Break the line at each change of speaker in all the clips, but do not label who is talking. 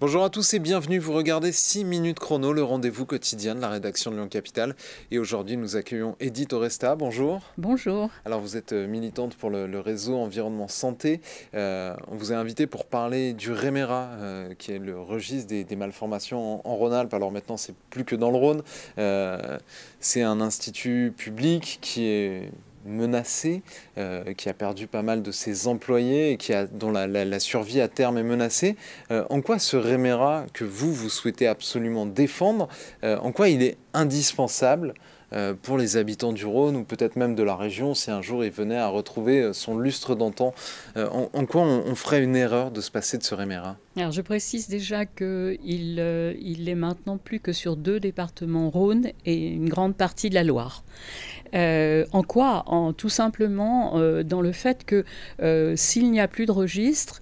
Bonjour à tous et bienvenue, vous regardez 6 minutes chrono, le rendez-vous quotidien de la rédaction de Lyon Capitale. Et aujourd'hui nous accueillons Edith Oresta, bonjour.
Bonjour.
Alors vous êtes militante pour le réseau Environnement Santé. On vous a invité pour parler du REMERA, qui est le registre des malformations en Rhône-Alpes. Alors maintenant c'est plus que dans le Rhône. C'est un institut public qui est menacé, qui a perdu pas mal de ses employés et dont la survie à terme est menacée. En quoi ce REMERA que vous souhaitez absolument défendre, en quoi il est indispensable pour les habitants du Rhône ou peut-être même de la région si un jour il venait à retrouver son lustre d'antan? En quoi on ferait une erreur de se passer de ce REMERA?
Alors je précise déjà qu'il est maintenant plus que sur 2 départements Rhône et une grande partie de la Loire. En quoi? Tout simplement dans le fait que s'il n'y a plus de registre,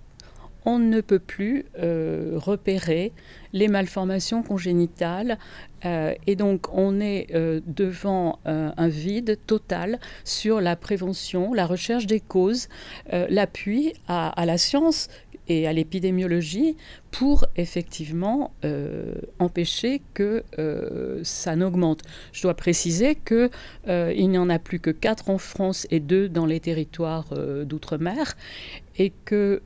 on ne peut plus repérer les malformations congénitales et donc on est devant un vide total sur la prévention, la recherche des causes, l'appui à la science et à l'épidémiologie pour effectivement empêcher que ça n'augmente. Je dois préciser qu'il n'y en a plus que 4 en France et 2 dans les territoires d'outre-mer et que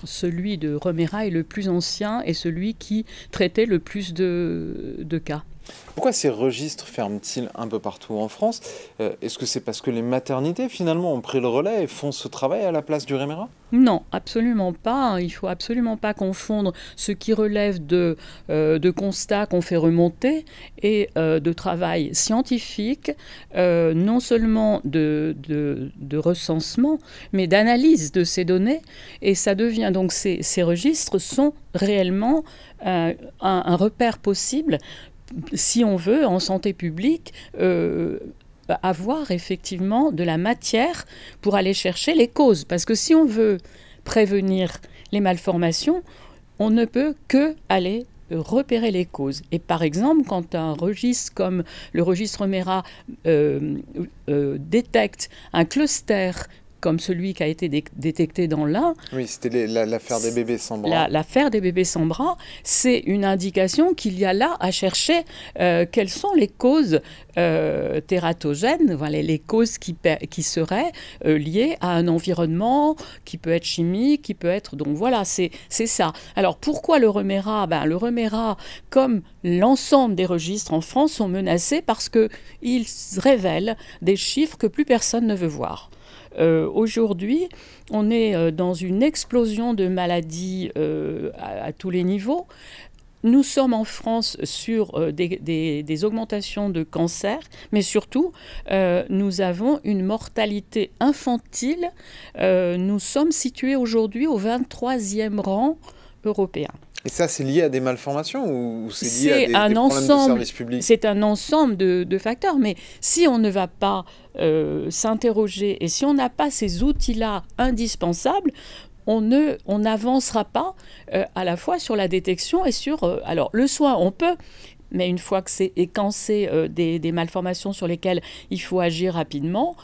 celui de REMERA est le plus ancien et celui qui traitait le plus de cas.
Pourquoi ces registres ferment-ils un peu partout en France? Est-ce que c'est parce que les maternités finalement ont pris le relais et font ce travail à la place du REMERA?
Non, absolument pas. Il ne faut absolument pas confondre ce qui relève de constats qu'on fait remonter et de travail scientifique, non seulement de recensement, mais d'analyse de ces données. Et ça devient donc, ces registres sont réellement un repère possible si on veut, en santé publique, avoir effectivement de la matière pour aller chercher les causes. Parce que si on veut prévenir les malformations, on ne peut que aller repérer les causes. Et par exemple, quand un registre comme le registre REMERA détecte un cluster comme celui qui a été détecté dans l'Ain.
Oui, c'était l'affaire des bébés sans bras.
L'affaire des bébés sans bras, c'est une indication qu'il y a là à chercher quelles sont les causes tératogènes, voilà, les causes qui seraient liées à un environnement qui peut être chimique, qui peut être... Donc voilà, c'est ça. Alors pourquoi le REMERA? Le REMERA, comme l'ensemble des registres en France, sont menacés parce qu'ils révèlent des chiffres que plus personne ne veut voir. Aujourd'hui, on est dans une explosion de maladies à tous les niveaux. Nous sommes en France sur des augmentations de cancer, mais surtout, nous avons une mortalité infantile. Nous sommes situés aujourd'hui au 23e rang européen.
Et ça, c'est lié à des malformations ou c'est lié à des problèmes de service public?
C'est un ensemble de facteurs, mais si on ne va pas s'interroger et si on n'a pas ces outils-là indispensables, on n'avancera pas à la fois sur la détection et sur... alors, le soin, on peut, mais une fois que c'est écancé des malformations sur lesquelles il faut agir rapidement,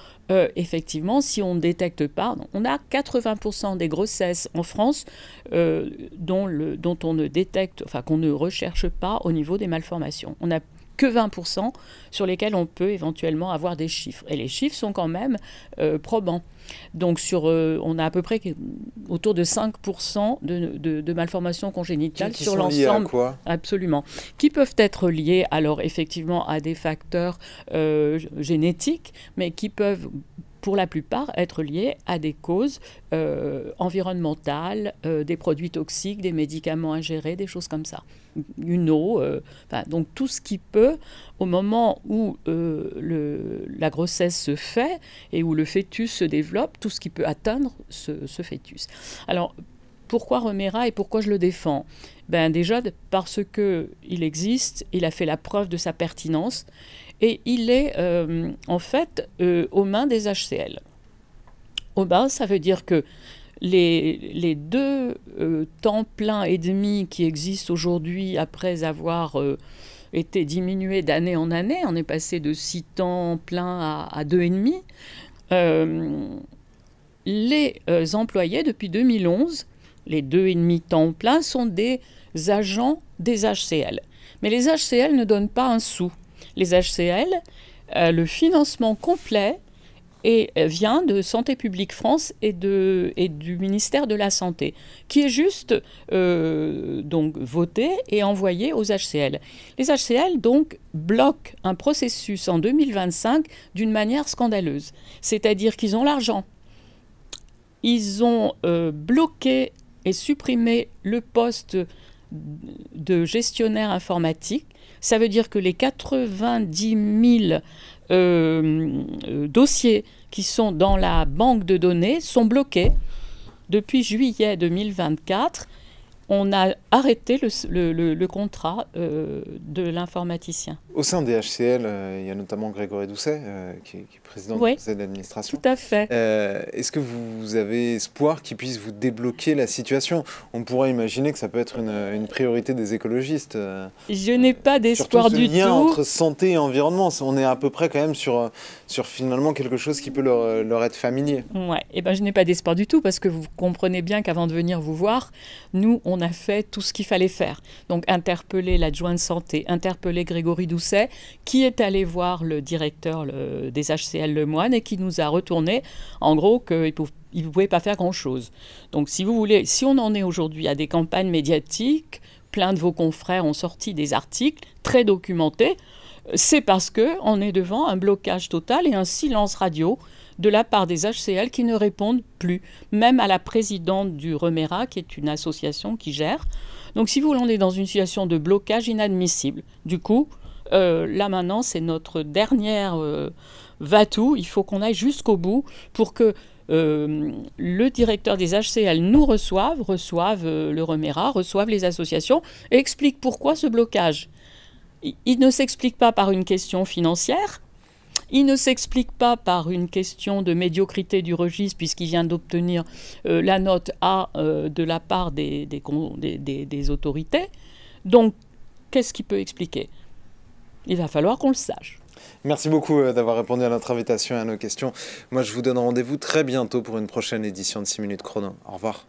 effectivement, si on ne détecte pas, on a 80% des grossesses en France dont on ne détecte, enfin qu'on ne recherche pas au niveau des malformations. On n'a que 20% sur lesquels on peut éventuellement avoir des chiffres. Et les chiffres sont quand même probants. Donc on a à peu près autour de 5% de malformations congénitales
qui
sur
l'ensemble. Liées à quoi?
Absolument. Qui peuvent être liées alors effectivement à des facteurs génétiques, mais qui peuvent pour la plupart être liées à des causes environnementales, des produits toxiques, des médicaments ingérés, des choses comme ça. Une eau, donc tout ce qui peut, au moment où la grossesse se fait et où le fœtus se développe, tout ce qui peut atteindre ce fœtus. Alors, pourquoi REMERA et pourquoi je le défends? Déjà parce qu'il existe, il a fait la preuve de sa pertinence et il est en fait aux mains des HCL. Aux mains, ça veut dire que les 2 temps plein et demi qui existent aujourd'hui après avoir été diminués d'année en année, on est passé de 6 temps plein à 2,5, les employés depuis 2011 les 2,5 temps plein, sont des agents des HCL. Mais les HCL ne donnent pas un sou. Les HCL, le financement complet vient de Santé publique France et du ministère de la Santé, qui est juste donc voté et envoyé aux HCL. Les HCL donc bloquent un processus en 2025 d'une manière scandaleuse. C'est-à-dire qu'ils ont l'argent. Ils ont bloqué et supprimé le poste de gestionnaire informatique. Ça veut dire que les 90 000 dossiers qui sont dans la banque de données sont bloqués. Depuis juillet 2024, on a arrêté le contrat de l'informaticien.
Au sein des HCL, il y a notamment Grégory Doucet, qui est président du conseil d'administration.
Tout à fait.
Est-ce que vous avez espoir qu'il puisse vous débloquer la situation? On pourrait imaginer que ça peut être une priorité des écologistes.
Je n'ai pas d'espoir du tout.
Surtout ce lien entre santé et environnement. On est à peu près quand même sur finalement quelque chose qui peut leur être familier.
Ouais. Eh ben, je n'ai pas d'espoir du tout parce que vous comprenez bien qu'avant de venir vous voir, nous, on a fait tout ce qu'il fallait faire. Donc, interpeller l'adjoint de santé, interpeller Grégory Doucet, qui est allé voir le directeur des HCL Lemoine et qui nous a retourné, en gros, qu'il ne pouvait pas faire grand-chose. Donc, si vous voulez, si on en est aujourd'hui à des campagnes médiatiques, plein de vos confrères ont sorti des articles très documentés, c'est parce qu'on est devant un blocage total et un silence radio de la part des HCL qui ne répondent plus, même à la présidente du Remera, qui est une association qui gère. Donc, si vous voulez, on est dans une situation de blocage inadmissible. Du coup, là maintenant, c'est notre dernière va-tout. Il faut qu'on aille jusqu'au bout pour que le directeur des HCL nous reçoive le Remera, reçoive les associations et explique pourquoi ce blocage. Il ne s'explique pas par une question financière. Il ne s'explique pas par une question de médiocrité du registre puisqu'il vient d'obtenir la note A de la part des autorités. Donc, qu'est-ce qu'il peut expliquer? Il va falloir qu'on le sache.
Merci beaucoup d'avoir répondu à notre invitation et à nos questions. Moi, je vous donne rendez-vous très bientôt pour une prochaine édition de 6 minutes chrono. Au revoir.